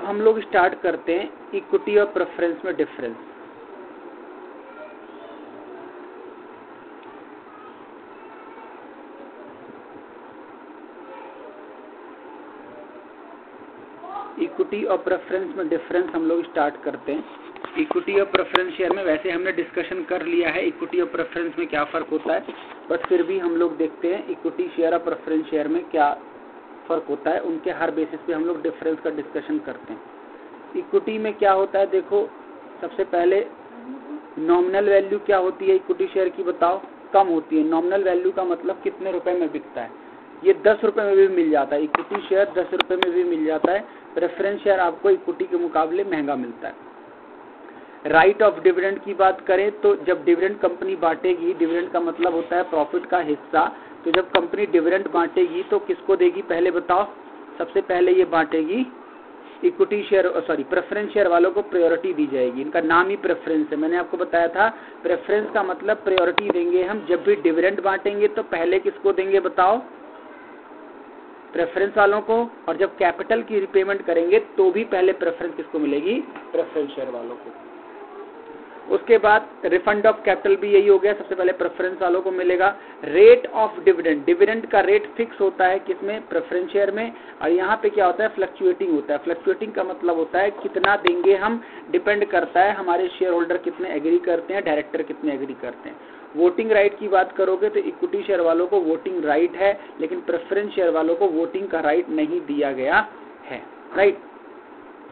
अब हम लोग स्टार्ट करते हैं इक्विटी और प्रेफरेंस में डिफरेंस। इक्विटी और प्रेफरेंस में डिफरेंस हम लोग स्टार्ट करते हैं। इक्विटी और प्रेफरेंस शेयर में वैसे हमने डिस्कशन कर लिया है इक्विटी और प्रेफरेंस में क्या फ़र्क होता है, बट फिर भी हम लोग देखते हैं इक्विटी शेयर और प्रेफरेंस शेयर में क्या फ़र्क होता है। उनके हर बेसिस पे हम लोग डिफरेंस का डिस्कशन करते हैं। इक्विटी में क्या होता है, देखो सबसे पहले नॉमिनल वैल्यू क्या होती है इक्विटी शेयर की, बताओ, कम होती है। नॉमिनल वैल्यू का मतलब कितने रुपए में बिकता है, ये 10 रुपए में भी मिल जाता है। इक्विटी शेयर 10 रुपए में भी मिल जाता है। प्रेफरेंस शेयर आपको इक्विटी के मुकाबले महंगा मिलता है। राइट ऑफ डिविडेंड की बात करें तो जब डिविडेंड कंपनी बांटेगी, डिविडेंड का मतलब होता है प्रॉफिट का हिस्सा, तो जब कंपनी डिविडेंड बांटेगी तो किसको देगी पहले बताओ। सबसे पहले ये बांटेगी इक्विटी शेयर प्रेफरेंस शेयर वालों को प्रायोरिटी दी जाएगी। इनका नाम ही प्रेफरेंस है। मैंने आपको बताया था प्रेफरेंस का मतलब प्रायोरिटी देंगे हम। जब भी डिविडेंड बांटेंगे तो पहले किसको देंगे बताओ, प्रेफरेंस वालों को। और जब कैपिटल की रिपेमेंट करेंगे तो भी पहले प्रेफरेंस किसको मिलेगी, प्रेफरेंस शेयर वालों को। उसके बाद रिफंड ऑफ कैपिटल भी यही हो गया, सबसे पहले प्रेफरेंस वालों को मिलेगा। रेट ऑफ डिविडेंड, डिविडेंड का रेट फिक्स होता है किसमें, प्रेफरेंस शेयर में। और यहाँ पे क्या होता है, फ्लक्चुएटिंग होता है। फ्लक्चुएटिंग का मतलब होता है कितना देंगे हम, डिपेंड करता है हमारे शेयर होल्डर कितने एग्री करते हैं, डायरेक्टर कितने एग्री करते हैं। वोटिंग राइट की बात करोगे तो इक्विटी शेयर वालों को वोटिंग राइट है, लेकिन प्रेफरेंस शेयर वालों को वोटिंग का राइट नहीं दिया गया है। राइट।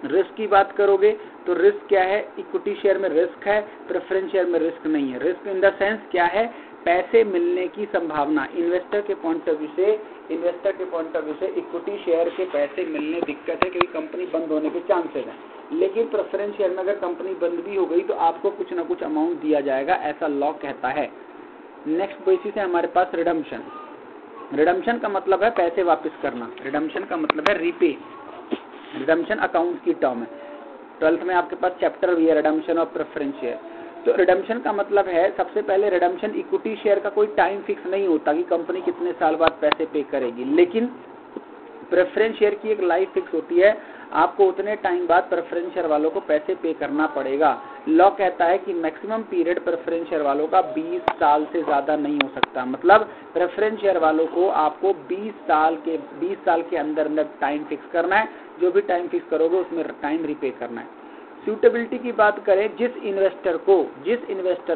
रिस्क की बात करोगे तो रिस्क क्या है, इक्विटी शेयर में रिस्क है, प्रेफरेंस शेयर में रिस्क नहीं है। रिस्क इन द सेंस क्या है, पैसे मिलने की संभावना। इन्वेस्टर के पॉइंट ऑफ व्यू से इक्विटी शेयर के पैसे मिलने दिक्कत है क्योंकि कंपनी बंद होने के चांसेस हैं। लेकिन प्रेफरेंस शेयर में अगर कंपनी बंद भी हो गई तो आपको कुछ ना कुछ अमाउंट दिया जाएगा, ऐसा लॉ कहता है। नेक्स्ट बेसिस है हमारे पास रिडम्पशन। रिडम्पशन का मतलब है पैसे वापस करना। रिडम्पशन का मतलब है रीपे। रिडम्पशन अकाउंट की टर्म है। 12th में आपके पास चैप्टर भी है रिडम्पशन ऑफ प्रेफरेंस शेयर। तो रिडम्पशन का मतलब है, सबसे पहले रिडम्पशन इक्विटी शेयर का कोई टाइम फिक्स नहीं होता कि कंपनी कितने साल बाद पैसे पे करेगी, लेकिन प्रेफरेंस शेयर की एक लाइफ फिक्स होती है, आपको उतने टाइम बाद प्रेफरेंस शेयर वालों को पैसे पे करना पड़ेगा। लॉ कहता है कि मैक्सिमम पीरियड प्रेफरेंस शेयर वालों का 20 साल से ज्यादा नहीं हो सकता। मतलब प्रेफरेंस शेयर वालों को आपको 20 साल के अंदर टाइम फिक्स करना है। जो भी टाइम फिक्स करोगे उसमें टाइम रिपे करना है। सूटेबिलिटी की बात करें, जिस इन्वेस्टर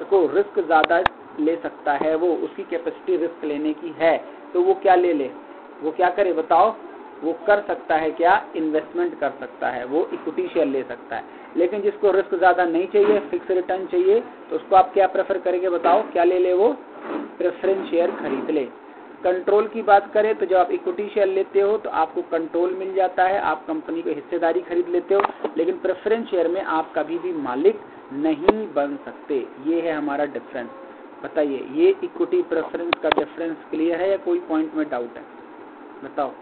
को रिस्क ज्यादा ले सकता है, वो उसकी कैपेसिटी रिस्क लेने की है, तो वो क्या ले ले, वो क्या करे बताओ, वो कर सकता है क्या, इन्वेस्टमेंट कर सकता है, वो इक्विटी शेयर ले सकता है। लेकिन जिसको रिस्क ज्यादा नहीं चाहिए, फिक्स रिटर्न चाहिए, तो उसको आप क्या प्रेफर करेंगे बताओ, क्या ले ले, वो प्रेफरेंस शेयर खरीद ले। कंट्रोल की बात करें तो जब आप इक्विटी शेयर लेते हो तो आपको कंट्रोल मिल जाता है, आप कंपनी को हिस्सेदारी खरीद लेते हो, लेकिन प्रेफरेंस शेयर में आप कभी भी मालिक नहीं बन सकते। ये है हमारा डिफरेंस। बताइए, ये इक्विटी प्रेफरेंस का डिफरेंस क्लियर है या कोई पॉइंट में डाउट है, बताओ।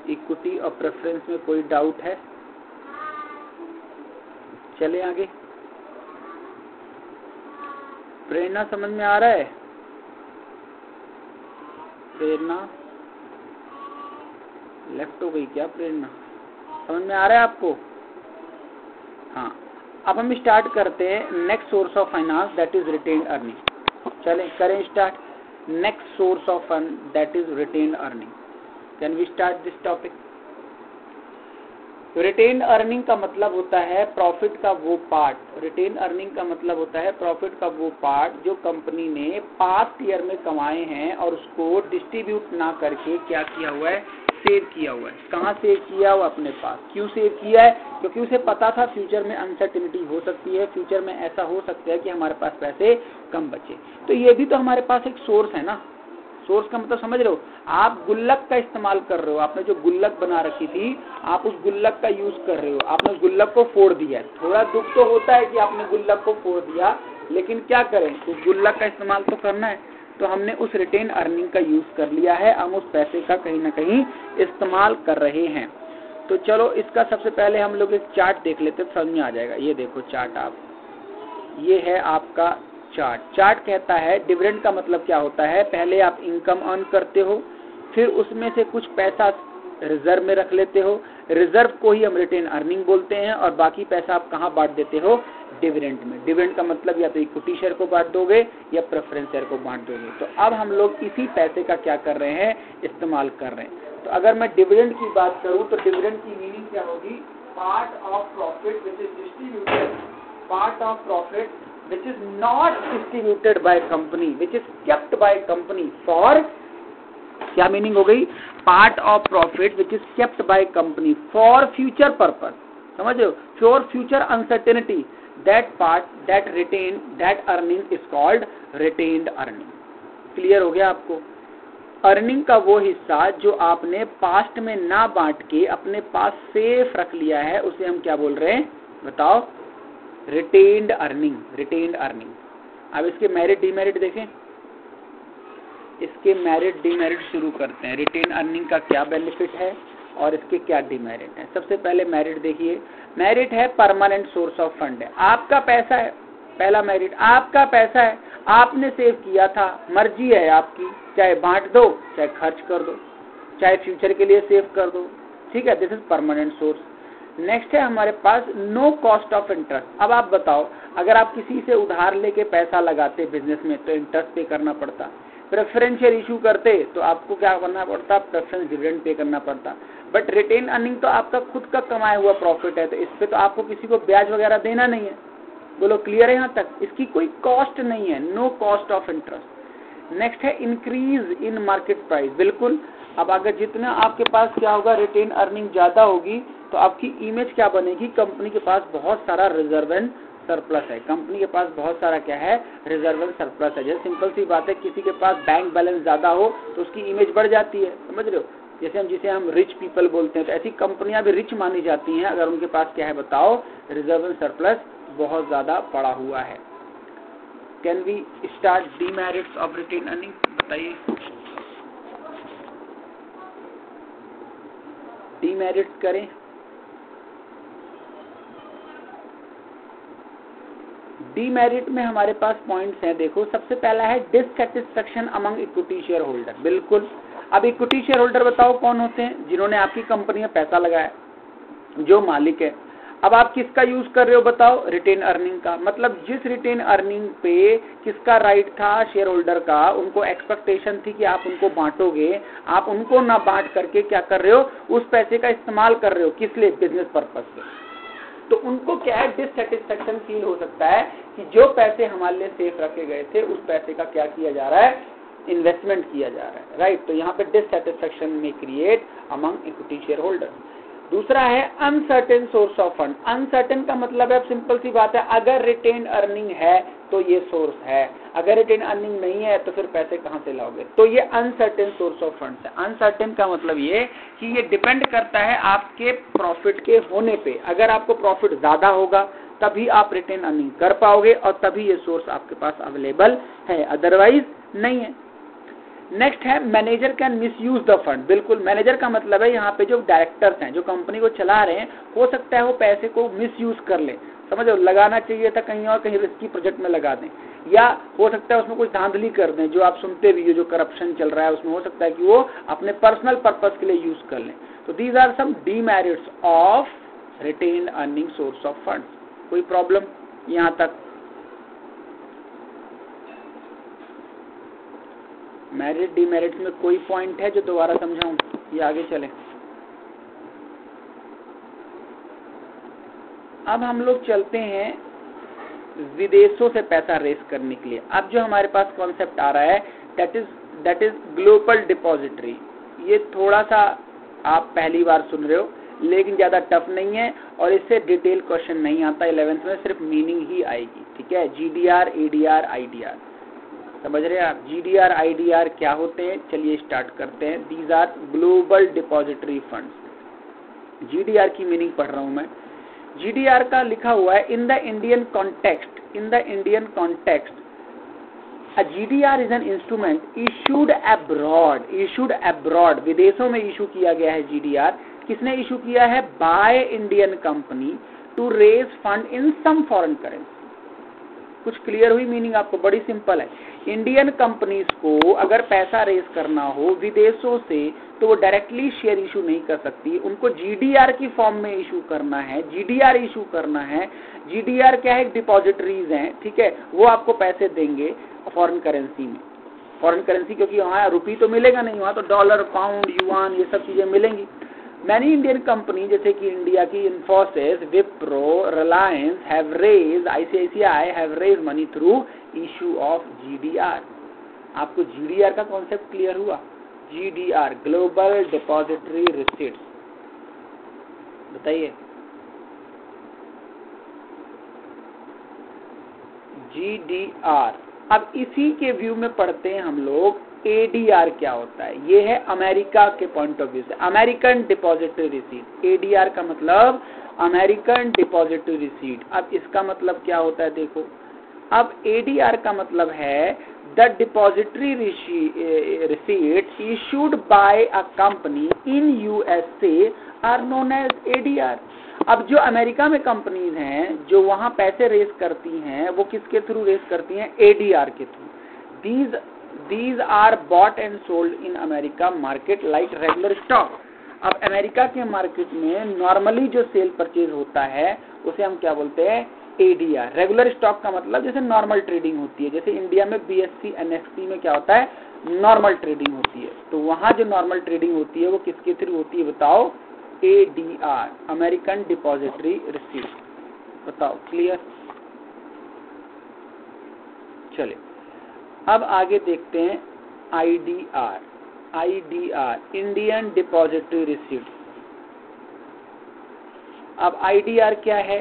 इक्विटी और प्रेफरेंस में कोई डाउट है? चले आगे। प्रेरणा समझ में आ रहा है? प्रेरणा लेफ्ट हो गई क्या? प्रेरणा समझ में आ रहा है आपको? हाँ, अब हम स्टार्ट करते हैं next source of finance, that is retained earning. चलें करें start. Next source of fund that is retained earning. Can we start this topic? Retained earning का मतलब होता है प्रॉफिट का वो पार्ट। रिटेन्ड अर्निंग का मतलब होता है प्रॉफिट का वो पार्ट जो कंपनी ने पास्ट ईयर में कमाए हैं और उसको डिस्ट्रीब्यूट ना करके क्या किया हुआ है, सेव किया हुआ है। कहाँ सेव किया हुआ? अपने पास। क्यों सेव किया है? क्योंकि उसे पता था फ्यूचर में अनसर्टेनिटी हो सकती है, फ्यूचर में ऐसा हो सकता है कि हमारे पास पैसे कम बचे। तो ये भी तो हमारे पास एक सोर्स है ना। सोर्स का मतलब समझ रहे हो? आप गुल्लक का इस्तेमाल कर रहे हो, आपने जो गुल्लक बना रखी थी, आप उस गुल्लक का यूज कर रहे हो, आपने उस गुल्लक को फोड़ दिया। थोड़ा दुख तो होता है कि आपने गुल्लक को फोड़ दिया, लेकिन क्या करें, उस गुल्लक का इस्तेमाल तो करना है। तो हमने उस रिटेन अर्निंग का यूज कर लिया है, हम उस पैसे का कहीं ना कहीं इस्तेमाल कर रहे हैं। तो चलो इसका सबसे पहले हम लोग एक चार्ट देख लेते, समझ में आ जाएगा। ये देखो चार्ट, आप, ये है आपका चार्ट। चार्ट कहता है डिविडेंड का मतलब क्या होता है, पहले आप इनकम अर्न करते हो, फिर उसमें से कुछ पैसा रिजर्व में रख लेते हो, रिजर्व को ही हम रिटेन अर्निंग बोलते हैं, और बाकी पैसा आप कहाँ बांट देते हो, डिविडेंड में। डिविडेंड का मतलब या तो इक्विटी शेयर को बांट दोगे या प्रेफरेंस शेयर को बांट दोगे। तो अब हम लोग इसी पैसे का क्या कर रहे हैं, इस्तेमाल कर रहे हैं। तो अगर मैं डिविडेंड की बात करूं तो डिविडेंड की मीनिंग क्या होगी, part of profit which is distributed, part of profit which is not distributed by company, which is kept by company for, क्या मीनिंग हो गई, part of profit which is kept by company for future purpose, समझ रहे हो, for future uncertainty, that part that retain that earning is called retained earning. Clear हो गया आपको। Earning का वो हिस्सा जो आपने पास्ट में ना बांट के अपने पास सेफ रख लिया है, उसे हम क्या बोल रहे हैं, बताओ, रिटेन्ड अर्निंग, रिटेन्ड अर्निंग। अब इसके मेरिट डीमेरिट देखें, इसके मेरिट डीमेरिट शुरू करते हैं। रिटेन अर्निंग का क्या बेनिफिट है और इसके क्या डीमेरिट है। सबसे पहले मेरिट देखिए, मेरिट है परमानेंट सोर्स ऑफ फंड है, आपका पैसा है, पहला मेरिट, आपका पैसा है, आपने सेव किया था, मर्जी है आपकी, चाहे बांट दो, चाहे खर्च कर दो, चाहे फ्यूचर के लिए सेव कर दो, ठीक है, this is permanent source. Next है हमारे पास नो कॉस्ट ऑफ इंटरेस्ट। अब आप बताओ, अगर आप किसी से उधार लेके पैसा लगाते बिजनेस में तो इंटरेस्ट पे करना पड़ता, प्रेफरेंशियल इशू करते तो आपको क्या करना पड़ता, प्रेफरेंस डिविडेंड पे करना पड़ता। बट रिटेन अर्निंग तो आपका खुद का कमाया हुआ प्रॉफिट है, तो इस पे तो आपको किसी को ब्याज वगैरह देना नहीं है। बोलो क्लियर है यहाँ तक, इसकी कोई कॉस्ट नहीं है, no cost of interest. Next है इंक्रीज इन मार्केट प्राइस, बिल्कुल। अब अगर जितना आपके पास क्या होगा, रिटेन अर्निंग ज्यादा होगी तो आपकी इमेज क्या बनेगी, कंपनी के पास बहुत सारा रिजर्व एंड सरप्लस है, कंपनी के पास बहुत सारा क्या है, रिजर्व एंड सरप्लस है। जैसे सिंपल सी बात है, किसी के पास बैंक बैलेंस ज्यादा हो तो उसकी इमेज बढ़ जाती है, समझ रहे हो, जैसे जिसे हम रिच पीपल बोलते हैं, तो ऐसी कंपनियां भी रिच मानी जाती हैं अगर उनके पास क्या है, बताओ, रिजर्व एंड सरप्लस बहुत ज्यादा पड़ा हुआ है। Can we start demerits of retain earning, बताइए डीमेरिट्स करें। डीमेरिट में हमारे पास पॉइंट्स हैं, देखो, सबसे पहला है dissatisfaction among equity shareholder, बिल्कुल। अब इक्विटी शेयर होल्डर बताओ कौन होते हैं, जिन्होंने आपकी कंपनी में पैसा लगाया, जो मालिक है। अब आप किसका यूज कर रहे हो, बताओ, रिटेन अर्निंग का। मतलब जिस रिटेन अर्निंग पे किसका राइट था, शेयर होल्डर का, उनको एक्सपेक्टेशन थी कि आप उनको बांटोगे, आप उनको ना बांट करके क्या कर रहे हो, उस पैसे का इस्तेमाल कर रहे हो, किस लिए, बिजनेस पर्पज से। तो उनको क्या है, डिससैटिस्फैक्शन फील हो सकता है कि जो पैसे हमारे लिए सेफ रखे गए थे उस पैसे का क्या किया जा रहा है, इन्वेस्टमेंट किया जा रहा है, राइट। तो यहाँ पे डिससैटिस्फैक्शन में create among equity share holder. दूसरा है uncertain source of fund. Uncertain का मतलब है, सिंपल सी बात है, अगर रिटेन अर्निंग है तो ये सोर्स है, अगर रिटेन अर्निंग नहीं है तो फिर पैसे कहाँ से लाओगे, तो ये अनसर्टेन सोर्स ऑफ फंड्स है। अनसर्टेन का मतलब ये कि ये डिपेंड करता है आपके प्रॉफिट के होने पे। अगर आपको प्रॉफिट ज्यादा होगा तभी आप रिटेन अर्निंग कर पाओगे और तभी ये सोर्स आपके पास अवेलेबल है, अदरवाइज नहीं है। नेक्स्ट है manager can misuse the fund, बिल्कुल। मैनेजर का मतलब है यहाँ पे जो डायरेक्टर्स हैं, जो कंपनी को चला रहे हैं, हो सकता है वो पैसे को मिसयूज कर ले, समझो, लगाना चाहिए था कहीं और, कहीं रिस्की प्रोजेक्ट में लगा दें, या हो सकता है उसमें कुछ धांधली कर दें, जो आप सुनते भी हो, जो करप्शन चल रहा है उसमें हो सकता है कि वो अपने पर्सनल पर्पस के लिए यूज कर लें। तो these are some demerits of retain earning source of funds. कोई प्रॉब्लम यहाँ तक? मेरिट डीमेरिट्स में कोई पॉइंट है जो दोबारा समझाऊं या आगे चलें? अब हम लोग चलते हैं विदेशों से पैसा रेस करने के लिए। अब जो हमारे पास कॉन्सेप्ट आ रहा है दैट इज ग्लोबल डिपॉजिटरी। ये थोड़ा सा आप पहली बार सुन रहे हो, लेकिन ज्यादा टफ नहीं है और इससे डिटेल क्वेश्चन नहीं आता 11th में, सिर्फ मीनिंग ही आएगी, ठीक है। जीडीआर, एडीआर, आईडीआर, समझ रहे हैं आप? जीडीआर, आईडीआर क्या होते हैं, चलिए स्टार्ट करते हैं। These are global depository funds. GDR की मीनिंग पढ़ रहा हूं मैं। जीडीआर का लिखा हुआ है in the Indian context, in the Indian context a GDR is an instrument issued abroad, issued abroad, विदेशों में इशू किया गया है जीडीआर। किसने इशू किया है? By Indian company to raise fund in some foreign currency. कुछ क्लियर हुई मीनिंग आपको? बड़ी सिंपल है। इंडियन कंपनीज को अगर पैसा रेज करना हो विदेशों से तो वो डायरेक्टली शेयर इशू नहीं कर सकती, उनको जीडीआर की फॉर्म में इशू करना है, जीडीआर इशू करना है। जीडीआर क्या है? डिपॉजिटरीज हैं, ठीक है, वो आपको पैसे देंगे फॉरेन करेंसी में। फॉरेन करेंसी क्योंकि वहाँ रुपी तो मिलेगा नहीं, वहाँ तो डॉलर, पाउंड, युआन ये सब चीजें मिलेंगी। मैनी इंडियन कंपनी जैसे कि इंडिया की Infosys, Wipro, Reliance have raise, ICICI have raise money through issue of GDR. आपको जीडीआर का कॉन्सेप्ट क्लियर हुआ? GDR, global depository receipts. बताइए, जीडीआर। अब इसी के व्यू में पढ़ते हैं हम लोग एडीआर क्या होता है। ये है अमेरिका के पॉइंट ऑफ व्यू से, अमेरिकन डिपॉजिटरी रिसीट। एडीआर का मतलब अमेरिकन डिपॉजिटरी रिसीट। अब इसका मतलब क्या होता है देखो, अब एडीआर का मतलब है the depository receipt issued by a company in USA are known as ADR. अब जो अमेरिका में कंपनीज हैं जो वहां पैसे रेज करती हैं वो किसके थ्रू रेज करती हैं? एडीआर के through. These are bought and sold in America market like regular stock। अब अमेरिका के मार्केट में नॉर्मली जो सेल परचेज होता है उसे हम क्या बोलते हैं? एडीआर। रेगुलर स्टॉक का मतलब जैसे नॉर्मल ट्रेडिंग होती है, जैसे इंडिया में बीएससी एनएससी में क्या होता है? नॉर्मल ट्रेडिंग होती है। तो वहां जो नॉर्मल ट्रेडिंग होती है वो किसके थ्रू होती है बताओ? ADR, American depository receipt. बताओ, क्लियर? चलिए अब आगे देखते हैं IDR. IDR, Indian depository receipt. अब आईडीआर क्या है?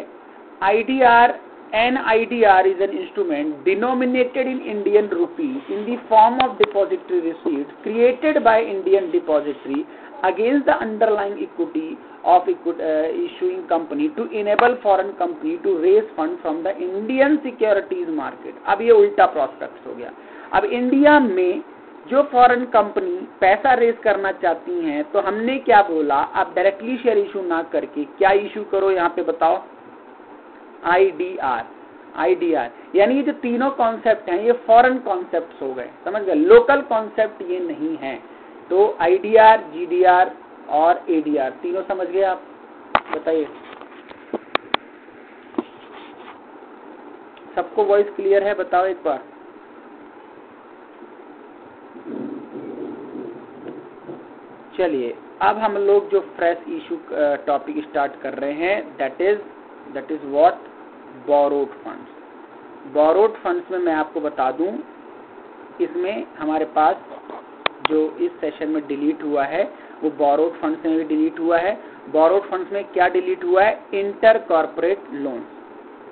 IDR, an IDR is an instrument denominated in Indian rupees in the form of depository receipt created by Indian depository against the underlying equity of issuing company to enable foreign company to raise fund from the Indian securities market। अब ये उल्टा prospect हो गया। अब India में जो foreign company पैसा raise करना चाहती हैं तो हमने क्या बोला? आप डायरेक्टली शेयर इशू ना करके क्या इशू करो? यहाँ पे बताओ, आईडीआर। आईडीआर यानी ये जो तीनों कॉन्सेप्ट हैं ये फॉरेन कॉन्सेप्ट्स हो गए, समझ गए? लोकल कॉन्सेप्ट ये नहीं है। तो आईडीआर, जीडीआर और एडीआर तीनों समझ गए आप? बताइए, सबको वॉइस क्लियर है? बताओ एक बार। चलिए अब हम लोग जो फ्रेश इशू टॉपिक स्टार्ट कर रहे हैं that is what? Borrowed funds. Borrowed funds में मैं आपको बता दूं, इसमें हमारे पास जो इस सेशन में डिलीट हुआ है वो बोरोड फंड्स में भी डिलीट हुआ है। बोरोड फंड्स में क्या डिलीट हुआ है? Inter corporate loan.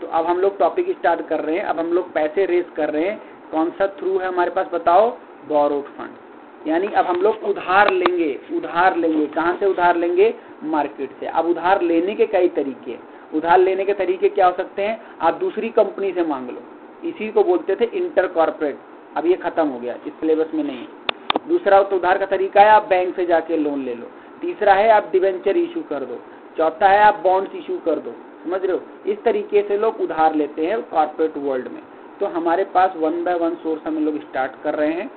तो अब हम लोग टॉपिक स्टार्ट कर रहे हैं। अब हम लोग पैसे रेज कर रहे हैं, कौन सा थ्रू है हमारे पास बताओ? Borrowed fund. यानी अब हम लोग उधार लेंगे। उधार लेंगे कहाँ से? उधार लेंगे मार्केट से। अब उधार लेने के कई तरीके हैं। उधार लेने के तरीके क्या हो सकते हैं? आप दूसरी कंपनी से मांग लो, इसी को बोलते थे इंटर कॉर्पोरेट। अब ये खत्म हो गया, इस सिलेबस में नहीं है। दूसरा तो उधार का तरीका है आप बैंक से जाके लोन ले लो। तीसरा है आप डिवेंचर इशू कर दो। चौथा है आप बॉन्ड्स इशू कर दो। समझ रहे हो? इस तरीके से लोग उधार लेते हैं कॉर्पोरेट वर्ल्ड में। तो हमारे पास 1 बाय 1 सोर्स हम लोग स्टार्ट कर रहे हैं,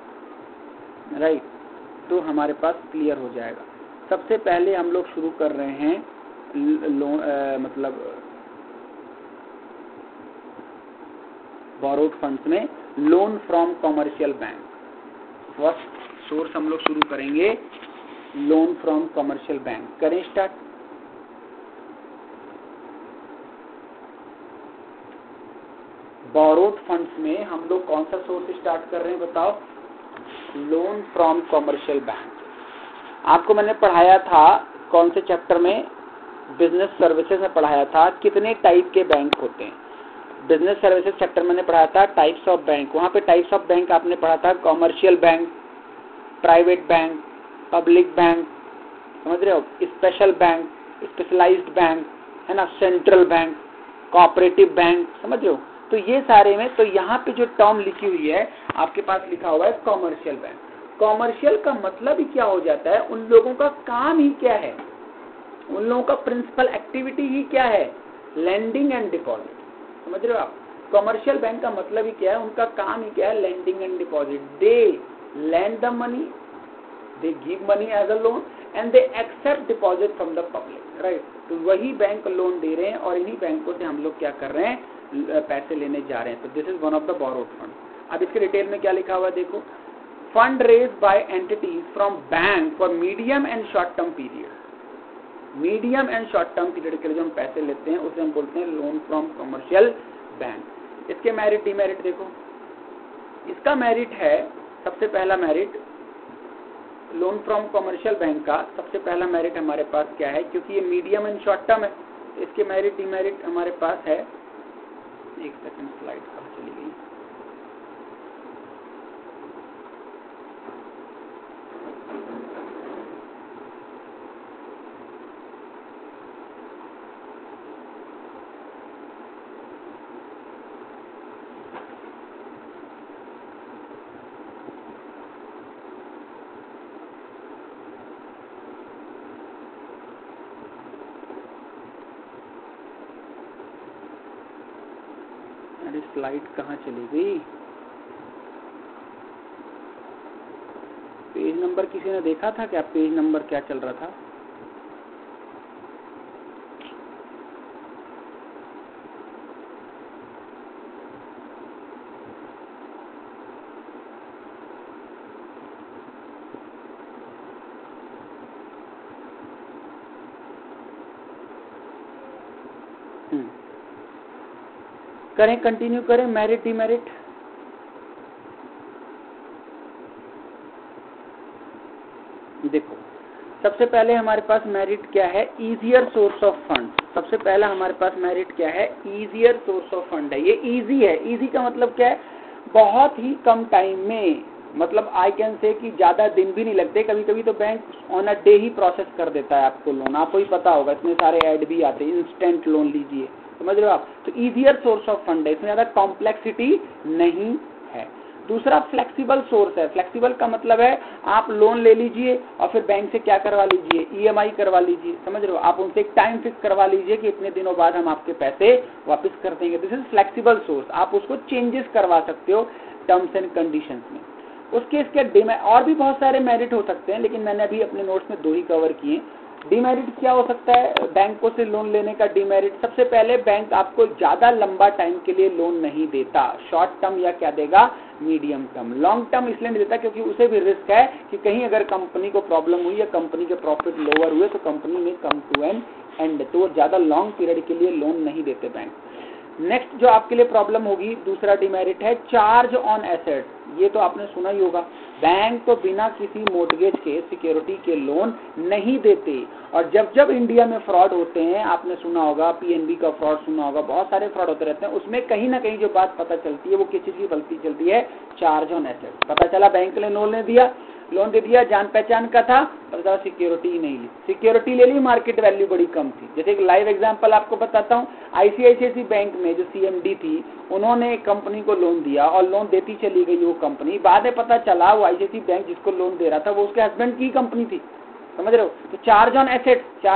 राइट? तो हमारे पास क्लियर हो जाएगा। सबसे पहले हम लोग शुरू कर रहे हैं मतलब बोरोड फंड्स में loan from commercial bank. First source हम लोग शुरू करेंगे लोन फ्रॉम कमर्शियल बैंक। करें स्टार्ट। बोरोड फंड्स में हम लोग कौन सा सोर्स स्टार्ट कर रहे हैं बताओ? Loan from commercial bank. आपको मैंने पढ़ाया था कौन से चैप्टर में? बिजनेस सर्विसेज में पढ़ाया था कितने टाइप के बैंक होते हैं। बिजनेस सर्विसेज चैप्टर मैंने पढ़ाया था टाइप्स ऑफ बैंक। वहाँ पे टाइप्स ऑफ बैंक आपने पढ़ा था commercial bank, private bank, public bank, समझ रहे हो? स्पेशल बैंक, स्पेशलाइज्ड बैंक, है ना, सेंट्रल बैंक, कोऑपरेटिव बैंक, समझ रहे हो? तो ये सारे में तो यहाँ पे जो टर्म लिखी हुई है आपके पास लिखा हुआ है कमर्शियल बैंक। कमर्शियल का मतलब ही क्या हो जाता है? उन लोगों का काम ही क्या है? उन लोगों का प्रिंसिपल एक्टिविटी ही क्या है? Lending and deposit. समझ रहे हो आप? कमर्शियल बैंक का मतलब ही क्या है, उनका काम ही क्या है, lending and deposit. They lend the money, they give money as a loan and they accept deposit from the public, right? तो वही बैंक लोन दे रहे हैं और इन्हीं बैंकों से हम लोग क्या कर रहे हैं, पैसे लेने जा रहे हैं। तो this is one of the borrowed fund. अब इसके डिटेल में क्या लिखा हुआ है देखो, fund raise by entities from bank for medium and short term period. Medium and short term period के लिए जो हम पैसे लेते हैं उसे हम बोलते हैं लोन फ्रॉम कमर्शियल बैंक। इसके मेरिट डिमेरिट देखो, इसका मेरिट है, सबसे पहला merit loan from commercial bank का सबसे पहला मेरिट हमारे पास क्या है, क्योंकि ये मीडियम एंड शॉर्ट टर्म है, इसके मेरिट डिमेरिट हमारे पास है। एक सेकंड, स्लाइड कहाँ चली गई, स्लाइड कहाँ चली गई, पेज नंबर किसी ने देखा था क्या, पेज नंबर क्या चल रहा था? करें, कंटिन्यू करें, मेरिट डिमेरिट। देखो सबसे पहले हमारे पास मेरिट क्या है, इजियर सोर्स ऑफ फंड। सबसे पहला हमारे पास मेरिट क्या है, इजियर सोर्स ऑफ फंड है। ये इजी है, इजी का मतलब क्या है, बहुत ही कम टाइम में, मतलब आई कैन से कि ज्यादा दिन भी नहीं लगते। कभी कभी तो bank on a day he process कर देता है आपको लोन, आपको ही पता होगा, इसमें सारे ऐड भी आते हैं, इंस्टेंट लोन लीजिए, समझ रहे हो आप। तो इजियर सोर्स ऑफ फंड है, इसमें ज्यादा कॉम्प्लेक्सिटी नहीं है। दूसरा फ्लेक्सिबल सोर्स है। फ्लेक्सिबल का मतलब है आप लोन ले लीजिए और फिर बैंक से क्या करवा लीजिए, ईएमआई करवा लीजिए, समझ रहे हो, आप उनसे एक टाइम फिक्स करवा लीजिए कि इतने दिनों बाद हम आपके पैसे वापस कर देंगे। This is flexible source. आप उसको चेंजेस करवा सकते हो टर्म्स एंड कंडीशंस में। उसके इसके और भी बहुत सारे मेरिट हो सकते हैं, लेकिन मैंने अभी अपने नोट्स में 2 ही कवर किए। डिमेरिट क्या हो सकता है बैंकों से लोन लेने का? डिमेरिट सबसे पहले बैंक आपको ज्यादा लंबा टाइम के लिए लोन नहीं देता, शॉर्ट टर्म या क्या देगा, मीडियम टर्म। लॉन्ग टर्म इसलिए नहीं देता क्योंकि उसे भी रिस्क है कि कहीं अगर कंपनी को प्रॉब्लम हुई या कंपनी के प्रॉफिट लोअर हुए तो कंपनी में कम टू एन एंड, तो ज्यादा लॉन्ग पीरियड के लिए लोन नहीं देते बैंक। नेक्स्ट जो आपके लिए प्रॉब्लम होगी, दूसरा डिमेरिट है चार्ज ऑन एसेट। ये तो आपने सुना ही होगा, बैंक तो बिना किसी मोर्टगेज के, सिक्योरिटी के लोन नहीं देते। और जब जब इंडिया में फ्रॉड होते हैं, आपने सुना होगा, पीएनबी का फ्रॉड सुना होगा, बहुत सारे फ्रॉड होते रहते हैं, उसमें कहीं ना कहीं जो बात पता चलती है वो किस चीज की गलती चलती है, चार्ज ऑन एसेट। पता चला बैंक ने लोन दे दिया, जान पहचान का था, पर सिक्योरिटी ही नहीं ली, सिक्योरिटी ले ली, मार्केट वैल्यू बड़ी कम थी। जैसे एक लाइव एग्जांपल आपको बताता हूँ, आईसीआईसीआई बैंक में जो सीएमडी थी, उन्होंने एक कंपनी को लोन दिया और लोन देती चली गई वो कंपनी। बाद में पता चला वो आईसीआईसीआई बैंक जिसको लोन दे रहा था वो उसके हस्बैंड की कंपनी थी, समझ रहे हो। तो चार्ज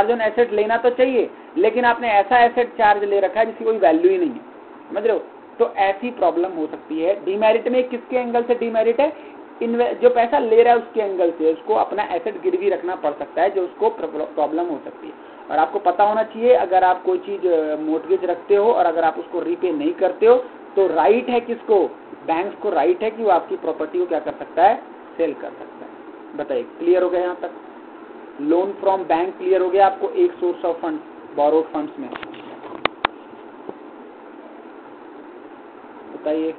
ऑन एसेट लेना तो चाहिए, लेकिन आपने ऐसा एसेट चार्ज ले रखा है जिसकी कोई वैल्यू ही नहीं है, समझ रहे हो। तो ऐसी प्रॉब्लम हो सकती है। डिमेरिट में किसके एंगल से डिमेरिट है, जो पैसा ले रहा है उसके एंगल से, उसको अपना एसेट गिरवी रखना पड़ सकता है, जो उसको प्रॉब्लम हो सकती है। और आपको पता होना चाहिए, अगर आप कोई चीज मोर्टगेज रखते हो और अगर आप उसको रीपे नहीं करते हो तो राइट है किसको, बैंक को राइट है कि वो आपकी प्रॉपर्टी को क्या कर सकता है, सेल कर सकता है। बताइए, क्लियर हो गया यहाँ तक? लोन फ्रॉम बैंक क्लियर हो गया आपको, एक source of fund borrowed funds में। बताइए,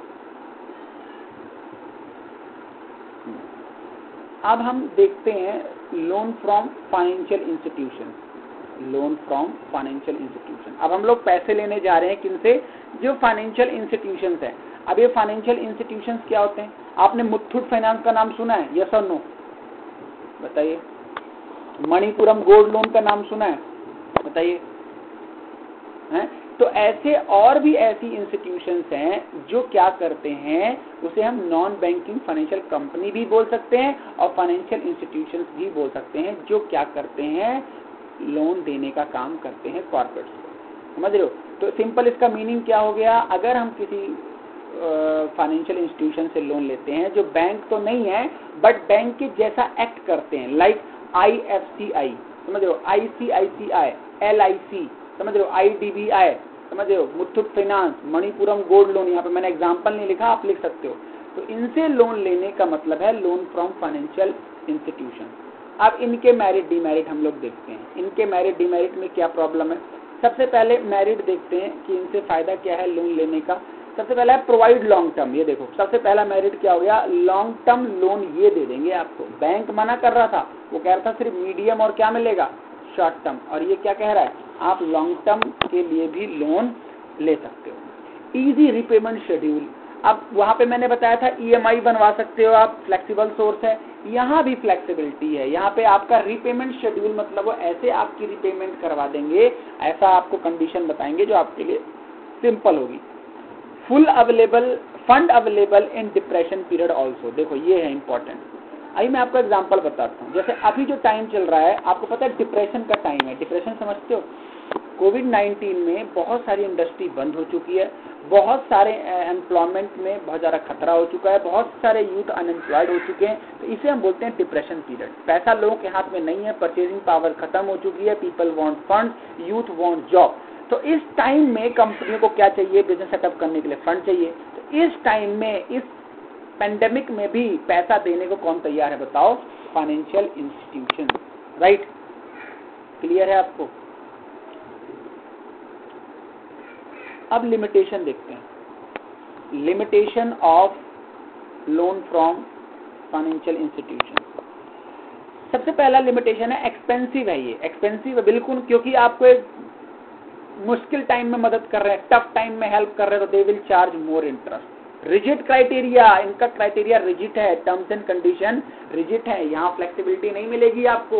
अब हम देखते हैं loan from financial institution. Loan from financial institution, अब हम लोग पैसे लेने जा रहे हैं किनसे, जो फाइनेंशियल इंस्टीट्यूशंस हैं। अब ये फाइनेंशियल इंस्टीट्यूशंस क्या होते हैं? आपने मुथूट फाइनेंस का नाम सुना है, यस और नो? बताइए। मणिपुरम गोल्ड लोन का नाम सुना है? बताइए। हैं? तो ऐसे और भी ऐसी इंस्टीट्यूशंस हैं जो क्या करते हैं, उसे हम नॉन बैंकिंग फाइनेंशियल कंपनी भी बोल सकते हैं और फाइनेंशियल इंस्टीट्यूशंस भी बोल सकते हैं, जो क्या करते हैं, लोन देने का काम करते हैं कॉर्पोरेट्स को। समझ रहे हो। तो सिंपल इसका मीनिंग क्या हो गया, अगर हम किसी फाइनेंशियल इंस्टीट्यूशन से लोन लेते हैं जो बैंक तो नहीं है बट बैंक के जैसा एक्ट करते हैं, लाइक IFCI, समझ रहे हो, ICICI, LIC, समझ रहे हो, IDBI, समझ रहे हो, Muthoot finance, Manappuram gold loan, यहाँ पे मैंने एग्जांपल नहीं लिखा, आप लिख सकते हो। तो इनसे लोन लेने का मतलब है लोन फ्रॉम फाइनेंशियल इंस्टीट्यूशन। अब इनके मेरिट डिमेरिट हम लोग देखते हैं, इनके मेरिट डिमेरिट में क्या प्रॉब्लम है। सबसे पहले मेरिट देखते हैं कि इनसे फायदा क्या है लोन लेने का। सबसे पहला है प्रोवाइड लॉन्ग टर्म, ये देखो सबसे पहला मेरिट क्या हो गया, लॉन्ग टर्म लोन ये दे देंगे आपको। बैंक मना कर रहा था, वो कह रहा था सिर्फ मीडियम और क्या मिलेगा, शॉर्ट टर्म, और ये क्या कह रहा है, आप लॉन्ग टर्म के लिए भी लोन ले सकते हो। इजी रिपेमेंट शेड्यूल, अब वहां पे मैंने बताया था EMI बनवा सकते हो आप, फ्लेक्सिबल सोर्स है, यहाँ भी फ्लेक्सिबिलिटी है। यहाँ पे आपका रिपेमेंट शेड्यूल मतलब वो ऐसे आपकी रिपेमेंट करवा देंगे, ऐसा आपको कंडीशन बताएंगे जो आपके लिए सिंपल होगी। Full available fund available in depression period also, देखो ये है इंपॉर्टेंट। अभी मैं आपको एग्जांपल बताता हूँ, जैसे अभी जो टाइम चल रहा है आपको पता है डिप्रेशन का टाइम है, डिप्रेशन समझते हो। कोविड-19 में बहुत सारी इंडस्ट्री बंद हो चुकी है, बहुत सारे एम्प्लॉयमेंट में बहुत ज़्यादा खतरा हो चुका है, बहुत सारे यूथ अनएम्प्लॉयड हो चुके हैं, तो इसे हम बोलते हैं डिप्रेशन पीरियड। पैसा लोगों के हाथ में नहीं है, परचेजिंग पावर खत्म हो चुकी है, people want funds, youth want job. तो इस टाइम में कंपनियों को क्या चाहिए, बिजनेस सेटअप करने के लिए फंड चाहिए। तो इस टाइम में, इस पेंडेमिक में भी पैसा देने को कौन तैयार है बताओ, फाइनेंशियल इंस्टीट्यूशन, राइट। क्लियर है आपको। अब लिमिटेशन देखते हैं, limitation of loan from financial institution. सबसे पहला लिमिटेशन है एक्सपेंसिव है, ये एक्सपेंसिव है बिल्कुल, क्योंकि आपको एक मुश्किल टाइम में मदद कर रहे हैं, टफ टाइम में हेल्प कर रहे हैं, तो they will charge more interest. Rigid criteria, इनका क्राइटेरिया रिजिड है, टर्म्स एंड कंडीशन रिजिड है, यहाँ फ्लेक्सिबिलिटी नहीं मिलेगी आपको,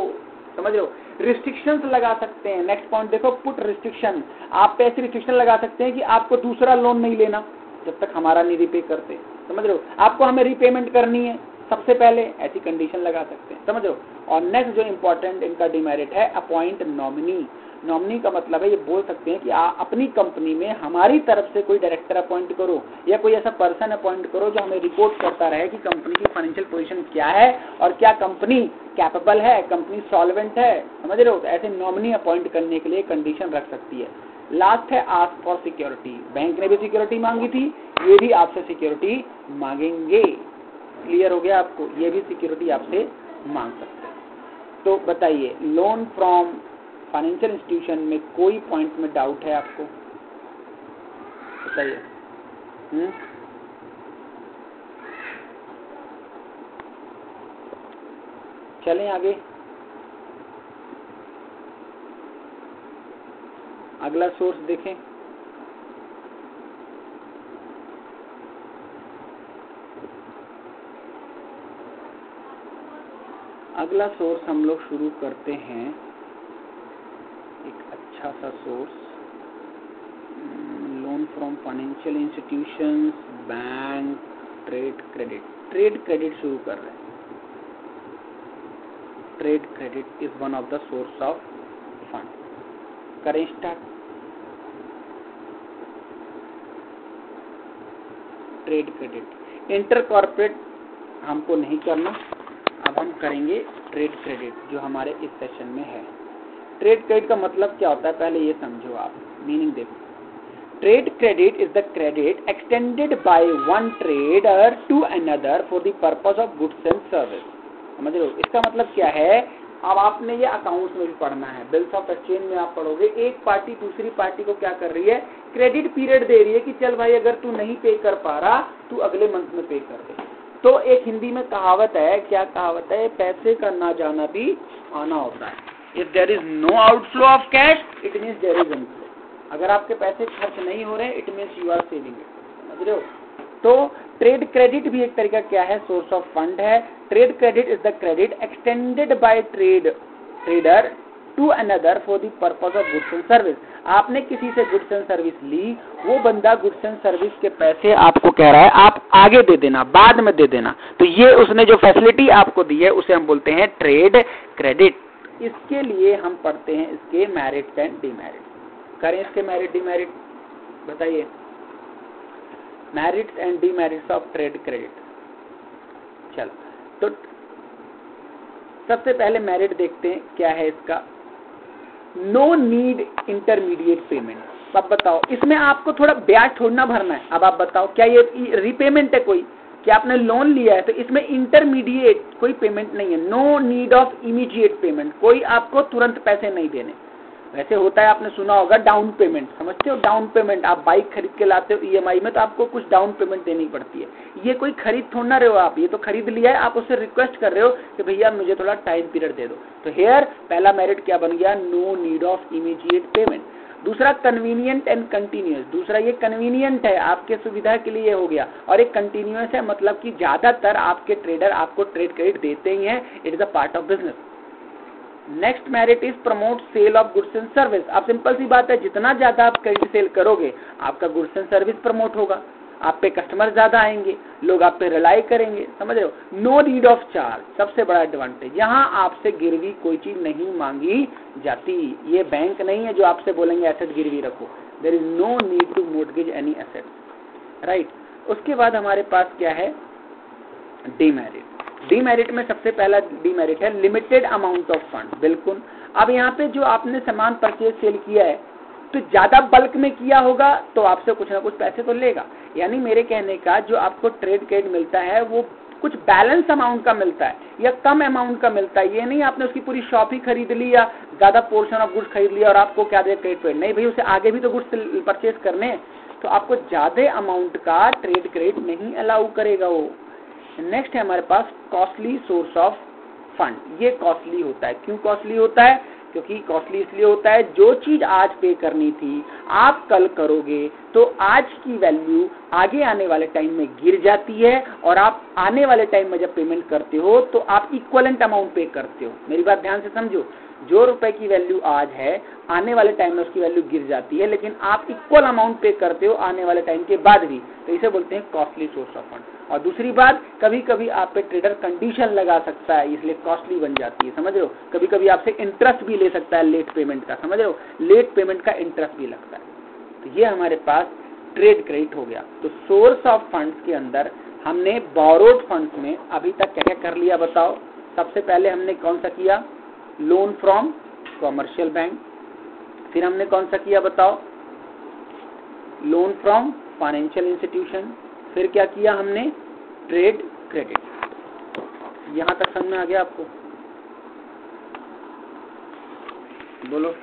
समझ रहे हो। रिस्ट्रिक्शंस लगा सकते हैं, नेक्स्ट पॉइंट देखो, पुट रिस्ट्रिक्शन, आप पे ऐसी रिस्ट्रिक्शन लगा सकते हैं कि आपको दूसरा लोन नहीं लेना जब तक हमारा नहीं रिपे करते, समझ रहे हो, आपको हमें रिपेमेंट करनी है सबसे पहले, ऐसी कंडीशन लगा सकते हैं, समझ रहे हो। और नेक्स्ट जो इंपॉर्टेंट इनका डिमेरिट है, अपॉइंट नॉमिनी। नॉमिनी का मतलब है ये बोल सकते हैं कि आप अपनी कंपनी में हमारी तरफ से कोई डायरेक्टर अपॉइंट करो या कोई ऐसा पर्सन अपॉइंट करो जो हमें रिपोर्ट करता रहे कि कंपनी की फाइनेंशियल पोजीशन क्या है और क्या कंपनी कैपेबल है, कंपनी सॉल्वेंट है, समझ रहे हो। तो ऐसे नॉमिनी अपॉइंट करने के लिए कंडीशन रख सकती है। लास्ट है आस्क फॉर सिक्योरिटी, बैंक ने भी सिक्योरिटी मांगी थी, ये भी आपसे सिक्योरिटी मांगेंगे। क्लियर हो गया आपको, ये भी सिक्योरिटी आपसे मांग सकते हैं। तो बताइए, लोन फ्रॉम फाइनेंशियल इंस्टीट्यूशन में कोई पॉइंट में डाउट है आपको, बताइए। चलें आगे, अगला सोर्स देखें। अगला सोर्स हम लोग शुरू करते हैं, एक अच्छा सा source, loan from financial institutions, bank, trade credit. Trade credit शुरू कर रहे हैं। Trade credit is one of the source of fund. करें start. Trade credit, inter corporate हमको नहीं करना, अब हम करेंगे ट्रेड क्रेडिट जो हमारे इस सेशन में है। ट्रेड क्रेडिट का मतलब क्या होता है पहले ये समझो आप, मीनिंग देखो। Trade credit is the credit extended by one trader to another for the purpose of goods and service. समझ रहे हो, इसका मतलब क्या है, अब आपने ये अकाउंट्स में भी पढ़ना है, बिल्स ऑफ एक्सचेंज में आप पढ़ोगे, एक पार्टी दूसरी पार्टी को क्या कर रही है, क्रेडिट पीरियड दे रही है कि चल भाई अगर तू नहीं पे कर पा रहा तू अगले मंथ में पे कर दे। तो एक हिंदी में कहावत है, क्या कहावत है, पैसे का ना जाना भी आना होता है। If there is no outflow of cash, it means there is inflow. अगर आपके पैसे खर्च नहीं हो रहे, it means you are saving it. समझ रहे हो। तो ट्रेड क्रेडिट भी एक तरीका क्या है, सोर्स ऑफ फंड है। Trade credit is the credit extended by trader to another for the purpose of goods and service. आपने किसी से गुड्स एंड सर्विस ली, वो बंदा गुड्स एंड सर्विस के पैसे आपको कह रहा है आप आगे दे देना, बाद में दे देना, तो ये उसने जो फैसिलिटी आपको दी है उसे हम बोलते हैं ट्रेड क्रेडिट। इसके लिए हम पढ़ते हैं इसके मेरिट्स एंड डिमेरिट्स। करें इसके मेरिट डीमेरिट, बताइए। Merits and demerits of trade credit. चलो तो सबसे पहले मेरिट देखते हैं क्या है इसका। No need intermediate payment. अब बताओ इसमें आपको थोड़ा ब्याज थोड़ा भरना है। अब आप बताओ क्या ये रीपेमेंट है कोई, क्या आपने लोन लिया है तो इसमें इंटरमीडिएट कोई पेमेंट नहीं है। No need of immediate payment, कोई आपको तुरंत पैसे नहीं देने। वैसे होता है, आपने सुना होगा डाउन पेमेंट, समझते हो डाउन पेमेंट। आप बाइक खरीद के लाते हो ईएमआई में तो आपको कुछ डाउन पेमेंट देनी पड़ती है। ये कोई खरीद थोड़ा ना रहे हो आप, ये तो खरीद लिया है, आप उससे रिक्वेस्ट कर रहे हो कि भैया मुझे थोड़ा टाइम पीरियड दे दो। तो हेयर पहला मेरिट क्या बन गया, no need of immediate payment. दूसरा कन्वीनियंट एंड कंटिन्यूअस। दूसरा ये कन्वीनियंट है, आपके सुविधा के लिए हो गया, और एक कंटिन्यूअस है, मतलब कि ज्यादातर आपके ट्रेडर आपको ट्रेड क्रेडिट देते ही हैं। It is a part of business. Next merit is promote sale of goods and service. आप सिंपल सी बात है, जितना ज्यादा आप क्रेडिट सेल करोगे आपका गुड्स एंड सर्विस प्रमोट होगा, आप पे कस्टमर ज्यादा आएंगे, लोग आप पे रिलाई करेंगे, समझ रहे हो। नो नीड ऑफ चार्ज, सबसे बड़ा एडवांटेज, यहाँ आपसे गिरवी कोई चीज नहीं मांगी जाती। ये बैंक नहीं है जो आपसे बोलेंगे एसेट गिरवी रखो। There is no need to mortgage any asset, right. उसके बाद हमारे पास क्या है, डीमेरिट। डीमेरिट में सबसे पहला डीमेरिट है लिमिटेड अमाउंट ऑफ फंड। बिल्कुल, अब यहाँ पे जो आपने सामान परचेज सेल किया है तो ज्यादा बल्क में किया होगा तो आपसे कुछ ना कुछ पैसे तो लेगा। यानी मेरे कहने का जो आपको ट्रेड क्रेडिट मिलता है वो कुछ बैलेंस अमाउंट का मिलता है या कम अमाउंट का मिलता है। ये नहीं आपने उसकी पूरी शॉप ही खरीद ली या ज्यादा पोर्शन ऑफ गुड्स खरीद लिया और आपको क्या दे क्रेडिट क्रेडिट, नहीं भाई, उसे आगे भी तो गुड्स परचेज करने हैं, तो आपको ज्यादा अमाउंट का ट्रेड क्रेडिट नहीं अलाउ करेगा वो। नेक्स्ट है हमारे पास कॉस्टली सोर्स ऑफ फंड। ये कॉस्टली होता है। क्यों कॉस्टली होता है, क्योंकि कॉस्टली इसलिए होता है जो चीज आज पे करनी थी आप कल करोगे तो आज की वैल्यू आगे आने वाले टाइम में गिर जाती है, और आप आने वाले टाइम में जब पेमेंट करते हो तो आप इक्वलेंट अमाउंट पे करते हो। मेरी बात ध्यान से समझो, जो रुपए की वैल्यू आज है आने वाले टाइम में उसकी वैल्यू गिर जाती है, लेकिन आप इक्वल अमाउंट पे करते हो आने वाले टाइम के बाद भी, तो इसे बोलते हैं कॉस्टली सोर्स ऑफ फंड। और दूसरी बात, कभी कभी आप पे ट्रेडर कंडीशन लगा सकता है, इसलिए कॉस्टली बन जाती है, समझ रहे हो। कभी कभी आपसे इंटरेस्ट भी ले सकता है लेट पेमेंट का, समझ रहे हो, लेट पेमेंट का इंटरेस्ट भी लगता है। तो ये हमारे पास ट्रेड क्रेडिट हो गया। तो सोर्स ऑफ फंड्स के अंदर हमने बोरोड फंड्स में अभी तक क्या क्या कर लिया बताओ। सबसे पहले हमने कौन सा किया, लोन फ्रॉम कॉमर्शियल बैंक। फिर हमने कौन सा किया बताओ, लोन फ्रॉम फाइनेंशियल इंस्टीट्यूशन। फिर क्या किया हमने, ट्रेड क्रेडिट। यहां तक समझ में आ गया आपको, बोलो।